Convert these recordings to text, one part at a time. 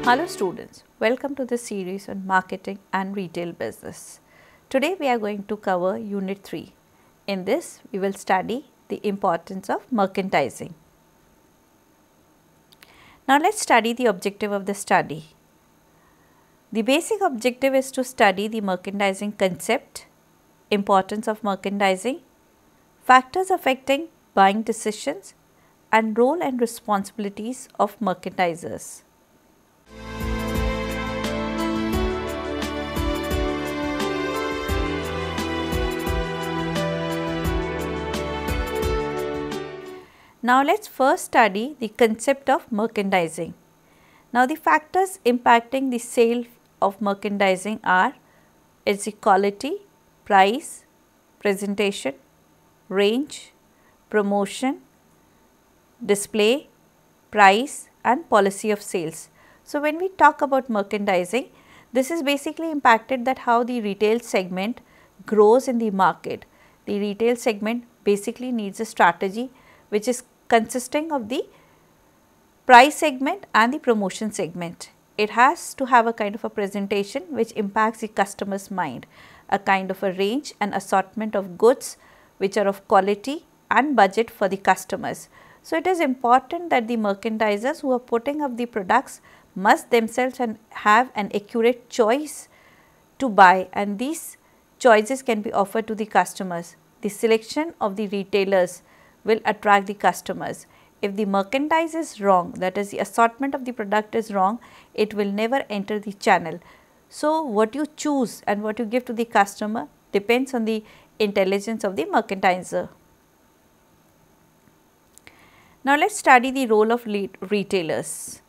Hello students, welcome to this series on marketing and retail business. Today we are going to cover Unit 3. In this, we will study the importance of merchandising. Now let's study the objective of the study. The basic objective is to study the merchandising concept, importance of merchandising, factors affecting buying decisions, and role and responsibilities of merchandisers. Now let's first study the concept of merchandising. Now the factors impacting the sale of merchandising are its quality, price, presentation, range, promotion, display, price and policy of sales. So when we talk about merchandising, this is basically impacted that how the retail segment grows in the market. The retail segment basically needs a strategy which is consisting of the price segment and the promotion segment. It has to have a kind of a presentation which impacts the customer's mind, a kind of a range and assortment of goods which are of quality and budget for the customers. So it is important that the merchandisers who are putting up the products must themselves have an accurate choice to buy, and these choices can be offered to the customers. The selection of the retailers will attract the customers. If the merchandise is wrong, that is the assortment of the product is wrong, it will never enter the channel. So what you choose and what you give to the customer depends on the intelligence of the merchandiser. Now let's study the role of retailers.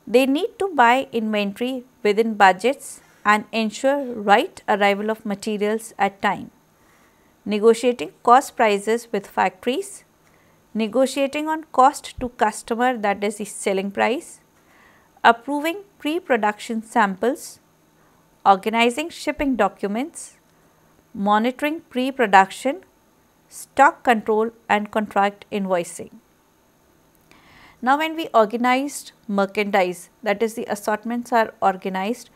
They need to buy inventory within budgets and ensure right arrival of materials at time, negotiating cost prices with factories, negotiating on cost to customer, that is the selling price, approving pre-production samples, organizing shipping documents, monitoring pre-production, stock control and contract invoicing. Now when we organized merchandise, that is the assortments are organized,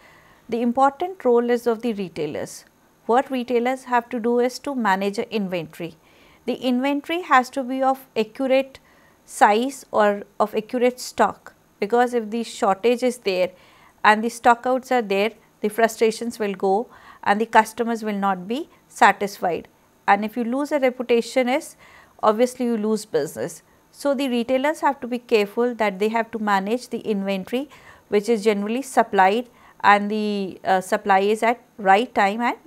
the important role is of the retailers. What retailers have to do is to manage an inventory. The inventory has to be of accurate size or of accurate stock, because if the shortage is there and the stockouts are there, the frustrations will go and the customers will not be satisfied, and if you lose a reputation is obviously you lose business. So the retailers have to be careful that they have to manage the inventory which is generally supplied, and the supply is at right time and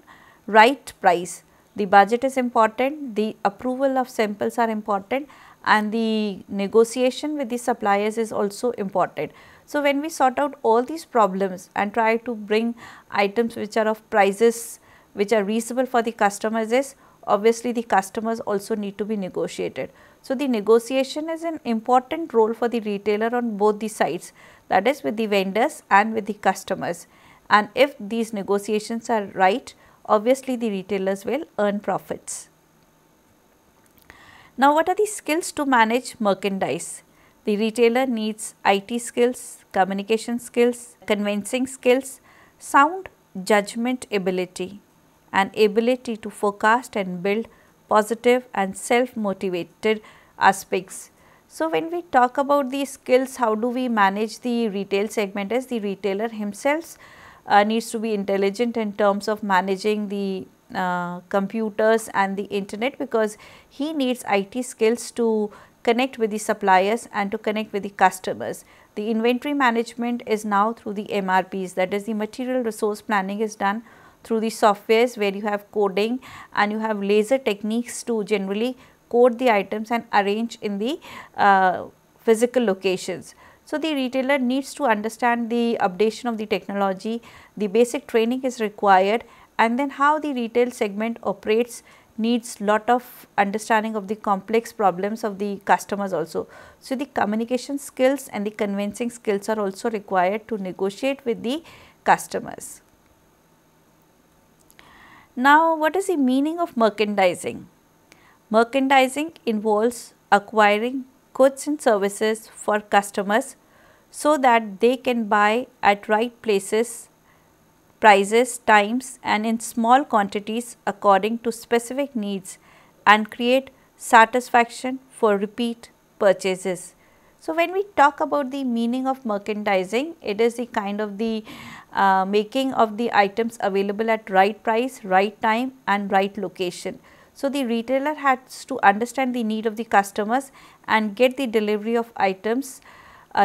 right price. The budget is important, the approval of samples are important, and the negotiation with the suppliers is also important. So when we sort out all these problems and try to bring items which are of prices which are reasonable for the customers, is obviously the customers also need to be negotiated. So the negotiation is an important role for the retailer on both the sides, that is with the vendors and with the customers, and if these negotiations are right, obviously the retailers will earn profits. Now what are the skills to manage merchandise? The retailer needs IT skills, communication skills, convincing skills, sound judgment ability, and ability to forecast and build positive and self-motivated aspects. So when we talk about these skills, how do we manage the retail segment, as the retailer himself needs to be intelligent in terms of managing the computers and the internet, because he needs IT skills to connect with the suppliers and to connect with the customers. The inventory management is now through the MRPs, that is the material resource planning is done through the softwares where you have coding and you have laser techniques to generally code the items and arrange in the physical locations. So the retailer needs to understand the updation of the technology, the basic training is required, and then how the retail segment operates needs lot of understanding of the complex problems of the customers also. So the communication skills and the convincing skills are also required to negotiate with the customers. Now what is the meaning of merchandising? Merchandising involves acquiring goods and services for customers so that they can buy at right places, prices, times and in small quantities according to specific needs and create satisfaction for repeat purchases. So, when we talk about the meaning of merchandising, it is the kind of the making of the items available at right price, right time and right location. So, the retailer has to understand the need of the customers and get the delivery of items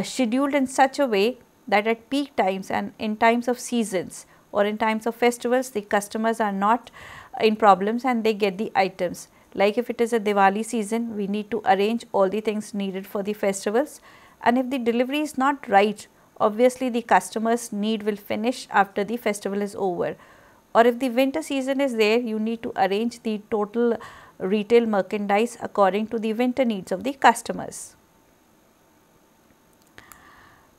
scheduled in such a way that at peak times and in times of seasons or in times of festivals, the customers are not in problems and they get the items. Like if it is a Diwali season, we need to arrange all the things needed for the festivals, and if the delivery is not right, obviously the customer's need will finish after the festival is over. Or if the winter season is there, you need to arrange the total retail merchandise according to the winter needs of the customers.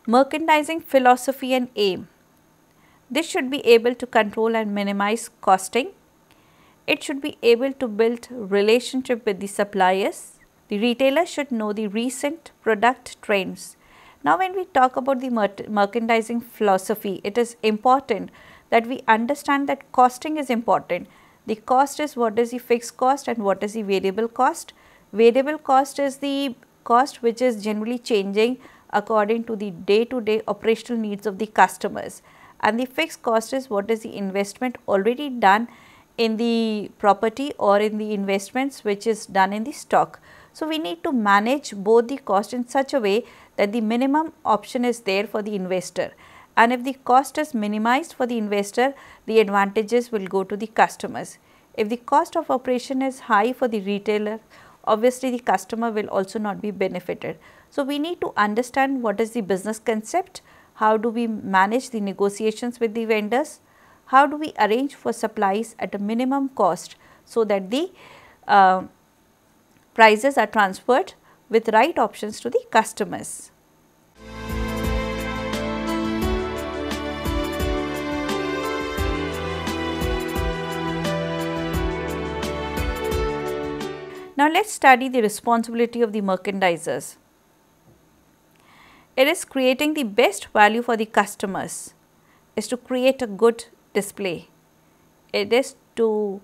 Merchandising philosophy and aim. This should be able to control and minimize costing. It should be able to build relationship with the suppliers. The retailer should know the recent product trends. Now, when we talk about the merchandising philosophy, it is important that we understand that costing is important. The cost is what is the fixed cost and what is the variable cost. Variable cost is the cost which is generally changing according to the day-to-day operational needs of the customers, and the fixed cost is what is the investment already done in the property or in the investments which is done in the stock. So, we need to manage both the cost in such a way that the minimum option is there for the investor, and if the cost is minimized for the investor, the advantages will go to the customers. If the cost of operation is high for the retailer, obviously the customer will also not be benefited. So, we need to understand what is the business concept, how do we manage the negotiations with the vendors, how do we arrange for supplies at a minimum cost so that the prices are transferred with right options to the customers. Now, let us study the responsibility of the merchandisers. It is creating the best value for the customers, is to create a good display. It is to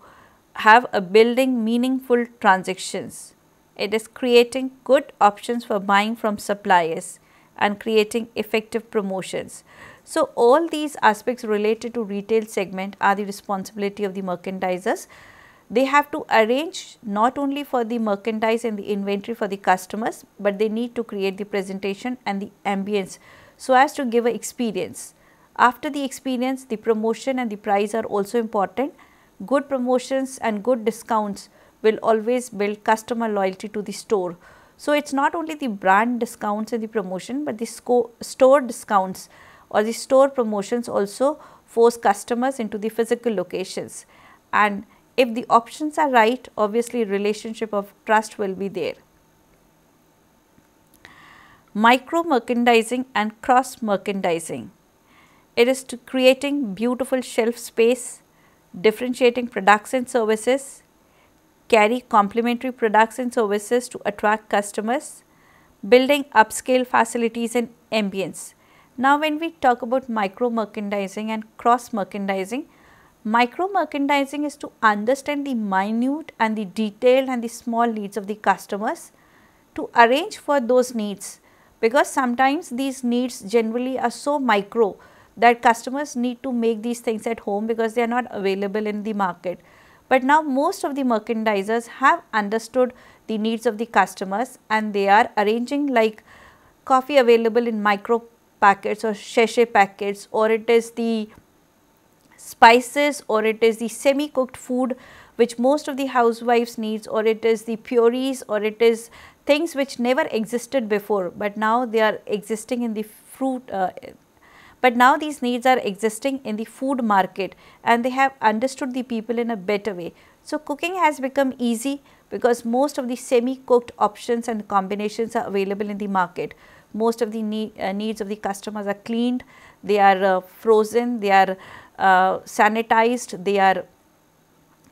have a building meaningful transactions. It is creating good options for buying from suppliers and creating effective promotions. So, all these aspects related to retail segment are the responsibility of the merchandisers. They have to arrange not only for the merchandise and the inventory for the customers, but they need to create the presentation and the ambience so as to give an experience. After the experience, the promotion and the price are also important. Good promotions and good discounts will always build customer loyalty to the store. So, it is not only the brand discounts and the promotion, but the store discounts or the store promotions also force customers into the physical locations, and if the options are right, obviously relationship of trust will be there. Micro merchandising and cross merchandising. It is to creating beautiful shelf space, differentiating products and services, carry complementary products and services to attract customers, building upscale facilities and ambience. Now, when we talk about micro merchandising and cross merchandising, micro merchandising is to understand the minute and the detailed and the small needs of the customers, to arrange for those needs, because sometimes these needs generally are so micro that customers need to make these things at home because they are not available in the market. But now most of the merchandisers have understood the needs of the customers and they are arranging like coffee available in micro packets or sachet packets, or it is the spices, or it is the semi cooked food which most of the housewives needs, or it is the purees, or it is things which never existed before, but now they are existing in the fruit but now these needs are existing in the food market and they have understood the people in a better way. So, cooking has become easy because most of the semi cooked options and combinations are available in the market. Most of the needs of the customers are cleaned, they are frozen, they are sanitized, they are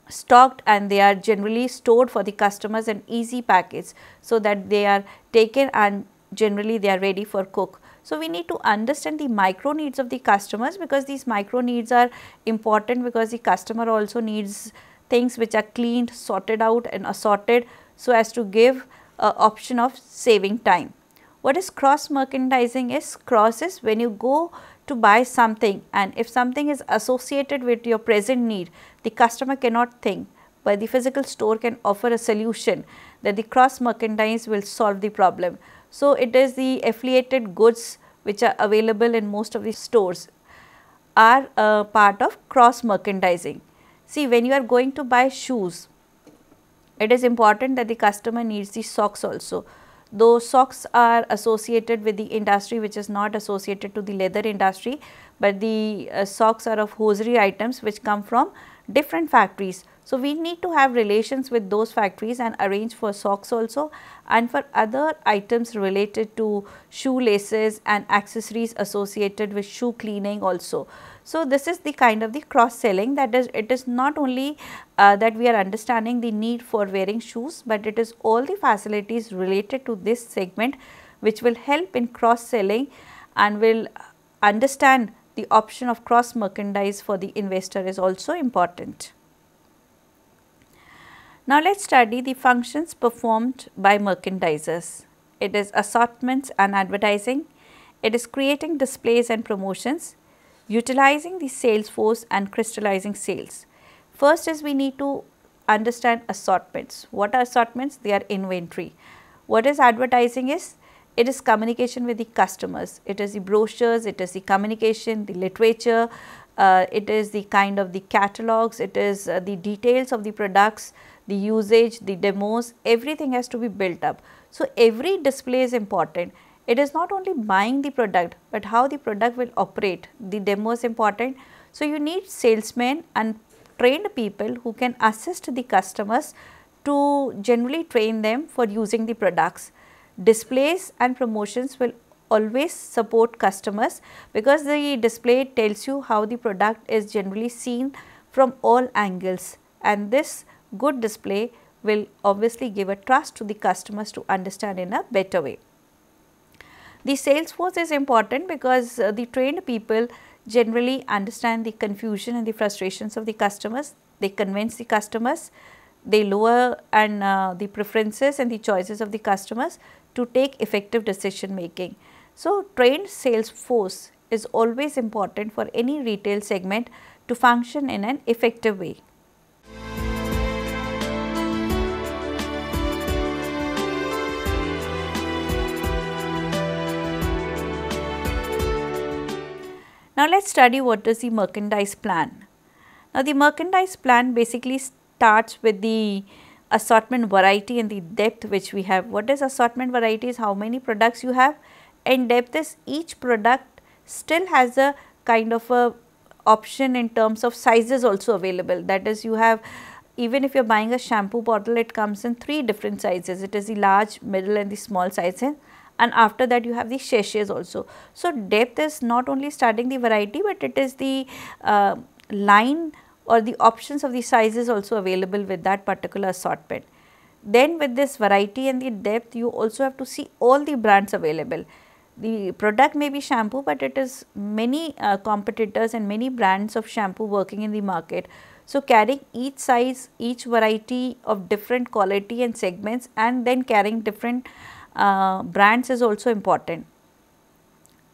stocked, and they are generally stored for the customers in easy packets so that they are taken and generally they are ready for cook. So, we need to understand the micro needs of the customers, because these micro needs are important, because the customer also needs things which are cleaned, sorted out and assorted, so as to give a option of saving time. What is cross merchandising is? Cross is when you go to buy something, and if something is associated with your present need, the customer cannot think, but the physical store can offer a solution that the cross merchandise will solve the problem. So, it is the affiliated goods which are available in most of the stores are a part of cross merchandising. See, when you are going to buy shoes, it is important that the customer needs the socks also. Though socks are associated with the industry which is not associated to the leather industry, but the socks are of hosiery items which come from different factories. So, we need to have relations with those factories and arrange for socks also, and for other items related to shoelaces and accessories associated with shoe cleaning also. So, this is the kind of the cross selling, that is, it is not only that we are understanding the need for wearing shoes, but it is all the facilities related to this segment which will help in cross selling and will understand the option of cross merchandise for the investor is also important. Now, let us study the functions performed by merchandisers. It is assortments and advertising, it is creating displays and promotions, utilizing the sales force and crystallizing sales. First is we need to understand assortments. What are assortments? They are inventory. What is advertising is? It is communication with the customers, it is the brochures, it is the communication, the literature, it is the kind of the catalogs, it is the details of the products, the usage, the demos, everything has to be built up. So, every display is important. It is not only buying the product, but how the product will operate, the demo is important. So, you need salesmen and trained people who can assist the customers to generally train them for using the products. Displays and promotions will always support customers, because the display tells you how the product is generally seen from all angles, and this good display will obviously give a trust to the customers to understand in a better way. The sales force is important, because the trained people generally understand the confusion and the frustrations of the customers, they convince the customers, they lower and the preferences and the choices of the customers to take effective decision making. So, trained sales force is always important for any retail segment to function in an effective way. Now, let us study what is the merchandise plan. Now, the merchandise plan basically starts with the assortment variety and the depth which we have. What is assortment variety? Is how many products you have, and depth is each product still has a kind of a option in terms of sizes also available. That is, you have, even if you are buying a shampoo bottle, it comes in 3 different sizes. It is the large, middle and the small sizes, and after that you have the sachets also. So, depth is not only studying the variety, but it is the line or the options of the sizes also available with that particular assortment. Then with this variety and the depth, you also have to see all the brands available. The product may be shampoo, but it is many competitors and many brands of shampoo working in the market. So, carrying each size, each variety of different quality and segments, and then carrying different brands is also important.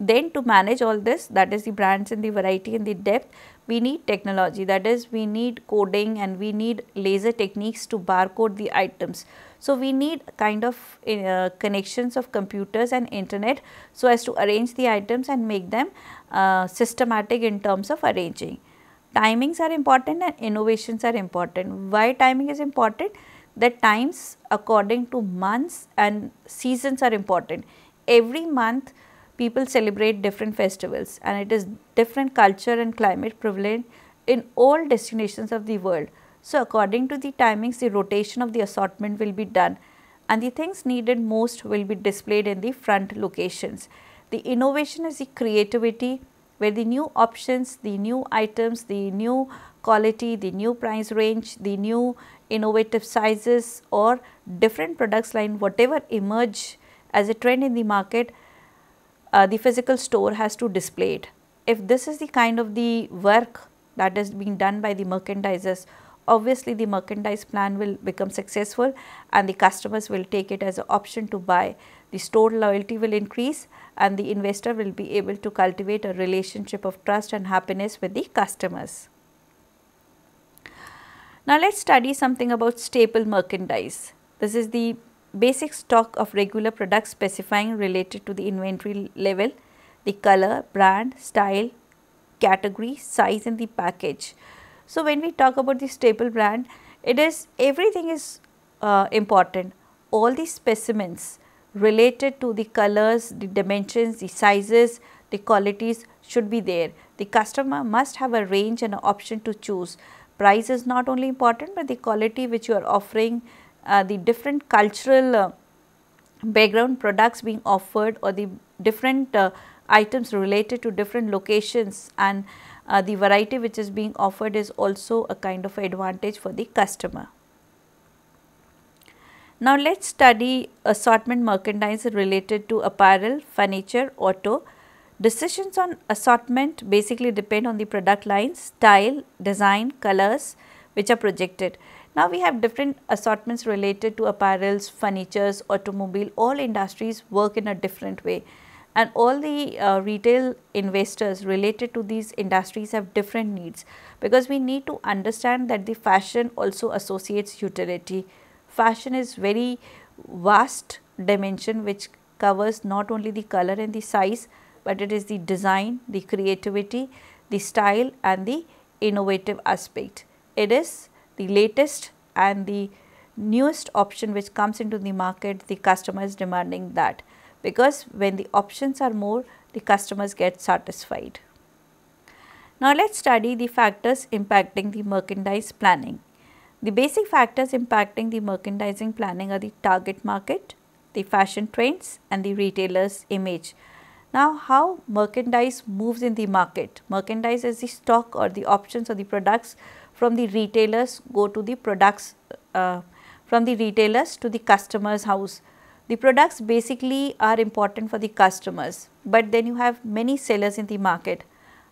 Then to manage all this, that is the brands and the variety and the depth, we need technology, that is we need coding and we need laser techniques to barcode the items. So, we need kind of connections of computers and internet, so as to arrange the items and make them systematic in terms of arranging. Timings are important and innovations are important. Why timing is important? That times according to months and seasons are important. Every month people celebrate different festivals, and it is different culture and climate prevalent in all destinations of the world. So, according to the timings, the rotation of the assortment will be done, and the things needed most will be displayed in the front locations. The innovation is the creativity, where the new options, the new items, the new quality, the new price range, the new innovative sizes or different products line, whatever emerge as a trend in the market, the physical store has to display it. If this is the kind of the work that is being done by the merchandisers, obviously the merchandise plan will become successful and the customers will take it as an option to buy. The store loyalty will increase and the investor will be able to cultivate a relationship of trust and happiness with the customers. Now, let us study something about staple merchandise. This is the basic stock of regular products specifying related to the inventory level, the color, brand, style, category, size and the package. So, when we talk about the staple brand, it is everything is important. All the specimens related to the colors, the dimensions, the sizes, the qualities should be there. The customer must have a range and an option to choose. Price is not only important, but the quality which you are offering, the different cultural background products being offered or the different items related to different locations and the variety which is being offered is also a kind of advantage for the customer. Now, let us study assortment merchandise related to apparel, furniture, auto. Decisions on assortment basically depend on the product lines, style, design, colors which are projected. Now, we have different assortments related to apparels, furnitures, automobile, all industries work in a different way and all the retail investors related to these industries have different needs, because we need to understand that the fashion also associates utility. Fashion is very vast dimension which covers not only the color and the size, but it is the design, the creativity, the style and the innovative aspect. It is the latest and the newest option which comes into the market, the customer is demanding that, because when the options are more, the customers get satisfied. Now, let us study the factors impacting the merchandise planning. The basic factors impacting the merchandising planning are the target market, the fashion trends and the retailer's image. Now, how merchandise moves in the market? Merchandise is the stock or the options or the products from the retailers go to the products from the retailers to the customer's house. The products basically are important for the customers, but then you have many sellers in the market.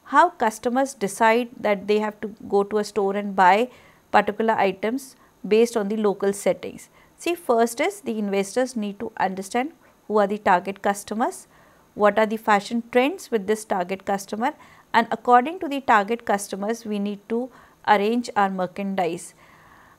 How customers decide that they have to go to a store and buy particular items based on the local settings. See, first is the investors need to understand who are the target customers, what are the fashion trends with this target customer, and according to the target customers we need to arrange our merchandise.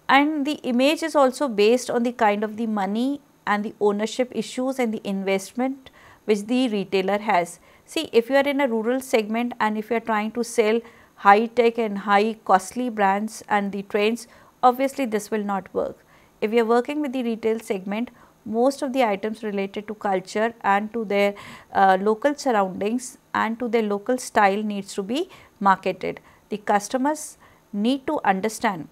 And the image is also based on the kind of the money and the ownership issues and the investment which the retailer has. See, if you are in a rural segment and if you are trying to sell high tech and high costly brands and the trends, obviously this will not work. If you are working with the retail segment, most of the items related to culture and to their local surroundings and to their local style needs to be marketed. The customers need to understand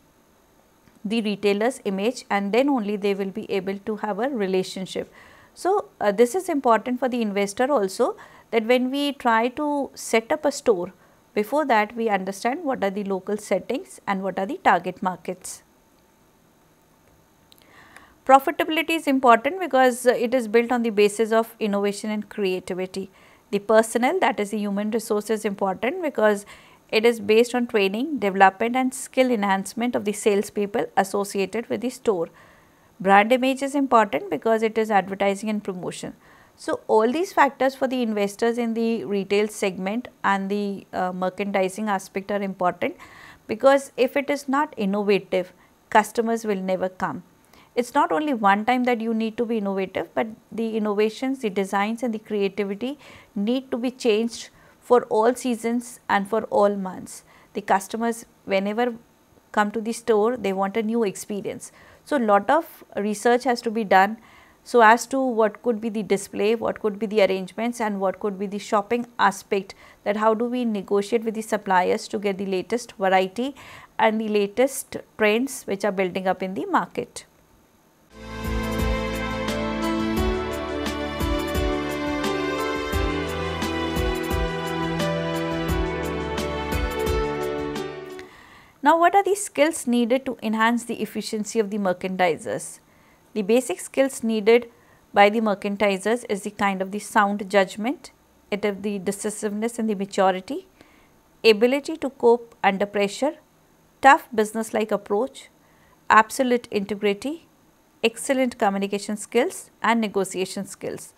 the retailer's image and then only they will be able to have a relationship. So, this is important for the investor also, that when we try to set up a store, before that we understand what are the local settings and what are the target markets. Profitability is important because it is built on the basis of innovation and creativity. The personnel, that is the human resource, is important because it is based on training, development and skill enhancement of the salespeople associated with the store. Brand image is important because it is advertising and promotion. So, all these factors for the investors in the retail segment and the merchandising aspect are important, because if it is not innovative, customers will never come. It is not only one time that you need to be innovative, but the innovations, the designs and the creativity need to be changed for all seasons and for all months. The customers whenever come to the store, they want a new experience. So, lot of research has to be done so as to what could be the display, what could be the arrangements and what could be the shopping aspect, that how do we negotiate with the suppliers to get the latest variety and the latest trends which are building up in the market. Now, what are the skills needed to enhance the efficiency of the merchandisers? The basic skills needed by the merchandisers is the kind of the sound judgment, it is the decisiveness and the maturity, ability to cope under pressure, tough business like approach, absolute integrity, excellent communication skills and negotiation skills.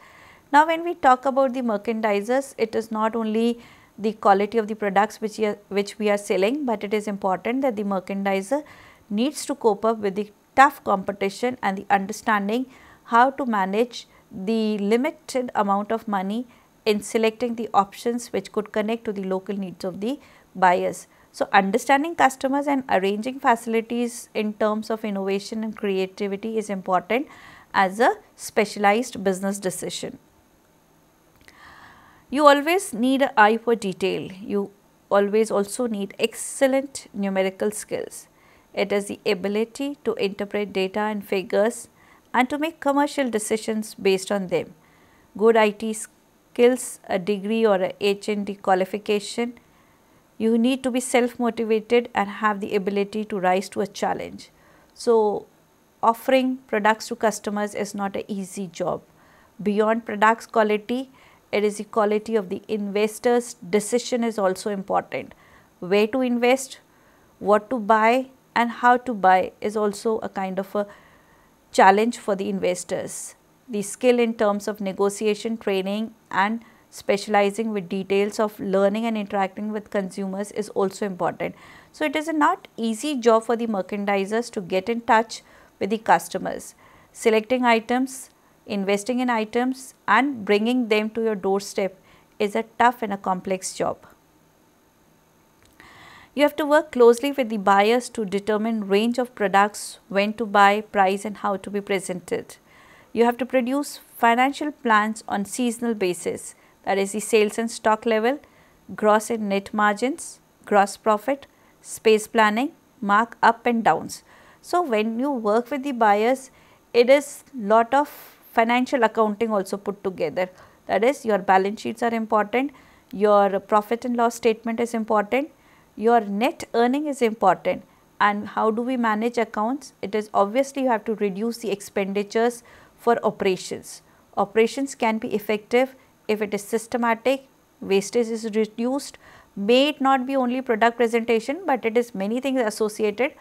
Now, when we talk about the merchandisers, it is not only the quality of the products which we are selling, but it is important that the merchandiser needs to cope up with the tough competition and the understanding how to manage the limited amount of money in selecting the options which could connect to the local needs of the buyers. So, understanding customers and arranging facilities in terms of innovation and creativity is important as a specialized business decision. You always need an eye for detail. You always also need excellent numerical skills. It is the ability to interpret data and figures and to make commercial decisions based on them. Good IT skills, a degree or a H&D qualification. You need to be self-motivated and have the ability to rise to a challenge. So, offering products to customers is not an easy job. Beyond products quality, it is the quality of the investor's decision is also important. Where to invest, what to buy and how to buy is also a kind of a challenge for the investors. The skill in terms of negotiation, training and specializing with details of learning and interacting with consumers is also important. So, it is a not easy job for the merchandisers to get in touch with the customers. Selecting items, investing in items and bringing them to your doorstep is a tough and a complex job. You have to work closely with the buyers to determine range of products, when to buy, price and how to be presented. You have to produce financial plans on seasonal basis, that is the sales and stock level, gross and net margins, gross profit, space planning, mark up and downs. So, when you work with the buyers, it is lot of financial accounting also put together, that is your balance sheets are important, your profit and loss statement is important, your net earning is important and how do we manage accounts? It is obviously you have to reduce the expenditures for operations. Operations can be effective if it is systematic, wastage is reduced, may it not be only product presentation, but it is many things associated.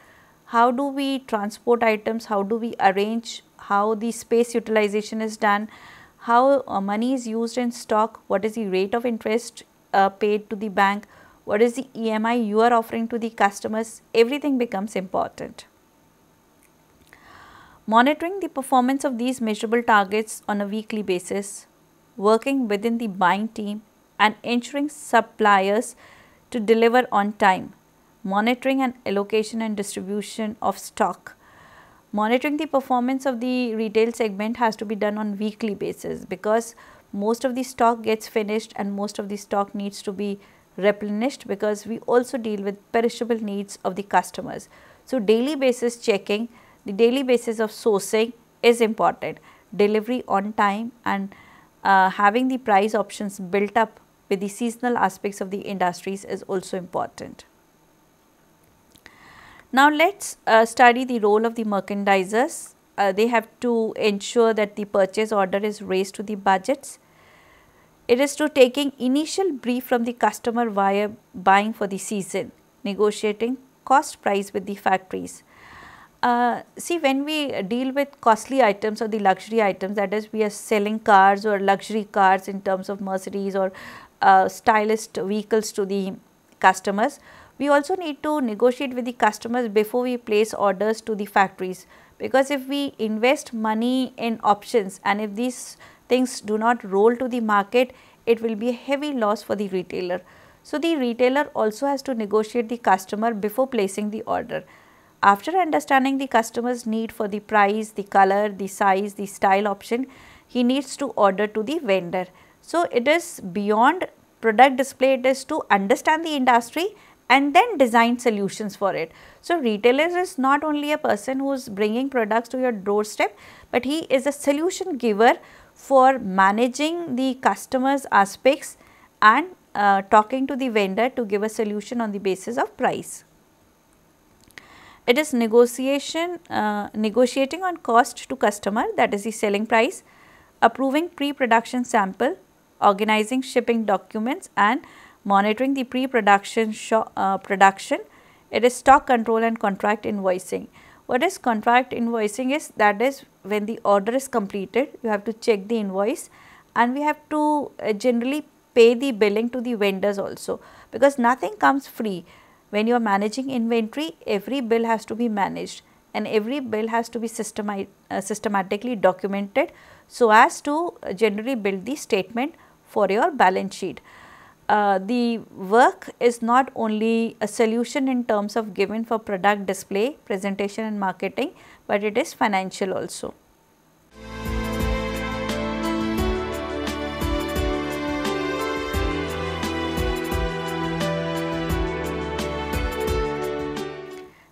How do we transport items, how do we arrange, how the space utilization is done, how money is used in stock, what is the rate of interest paid to the bank, what is the EMI you are offering to the customers, everything becomes important. Monitoring the performance of these measurable targets on a weekly basis, working within the buying team and ensuring suppliers to deliver on time, monitoring and allocation and distribution of stock. Monitoring the performance of the retail segment has to be done on weekly basis because most of the stock gets finished and most of the stock needs to be replenished because we also deal with perishable needs of the customers. So, daily basis checking, the daily basis of sourcing is important. Delivery on time and having the price options built up with the seasonal aspects of the industries is also important. Now, let us study the role of the merchandisers. They have to ensure that the purchase order is raised to the budgets. It is to taking initial brief from the customer via buying for the season, negotiating cost price with the factories. See, when we deal with costly items or the luxury items, that is we are selling cars or luxury cars in terms of Mercedes or stylist vehicles to the customers, we also need to negotiate with the customers before we place orders to the factories, because if we invest money in options and if these things do not roll to the market, it will be a heavy loss for the retailer. So, the retailer also has to negotiate the customer before placing the order. After understanding the customer's need for the price, the color, the size, the style option, he needs to order to the vendor. So, it is beyond product display, it is to understand the industry and then design solutions for it. So, retailer is not only a person who is bringing products to your doorstep, but he is a solution giver for managing the customer's aspects and talking to the vendor to give a solution on the basis of price. It is negotiating on cost to customer, that is the selling price, approving pre-production sample, organizing shipping documents and monitoring the pre-production production. It is stock control and contract invoicing. What is contract invoicing is, that is when the order is completed, you have to check the invoice, and we have to generally pay the billing to the vendors also, because nothing comes free. When you are managing inventory, every bill has to be managed and every bill has to be systematically documented, so as to generally build the statement for your balance sheet. The work is not only a solution in terms of given for product display, presentation and marketing, but it is financial also.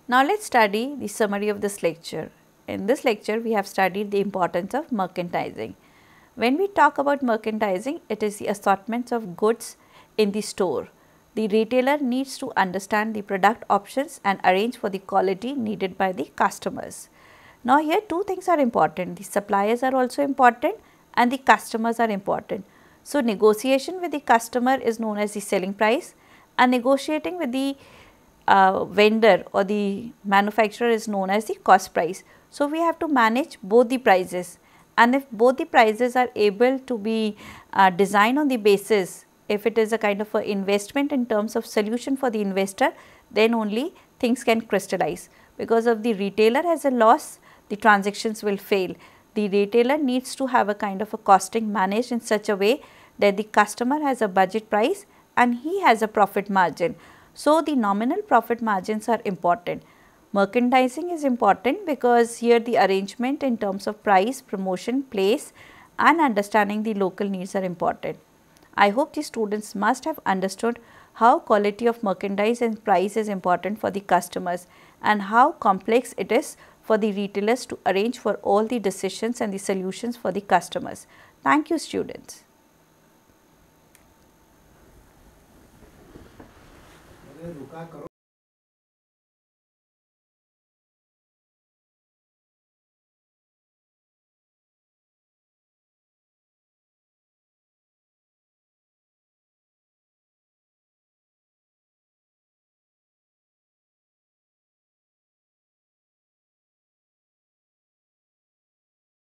Now, let us study the summary of this lecture. In this lecture, we have studied the importance of merchandising. When we talk about merchandising, it is the assortments of goods in the store. The retailer needs to understand the product options and arrange for the quality needed by the customers. Now, here two things are important. The suppliers are also important and the customers are important. So, negotiation with the customer is known as the selling price, and negotiating with the vendor or the manufacturer is known as the cost price. So, we have to manage both the prices, and if both the prices are able to be designed on the basis, if it is a kind of a investment in terms of solution for the investor, then only things can crystallize. Because of the retailer has a loss, the transactions will fail. The retailer needs to have a kind of a costing managed in such a way that the customer has a budget price and he has a profit margin. So, the nominal profit margins are important. Merchandising is important because here the arrangement in terms of price, promotion, place and understanding the local needs are important. I hope the students must have understood how quality of merchandise and price is important for the customers, and how complex it is for the retailers to arrange for all the decisions and the solutions for the customers. Thank you, students.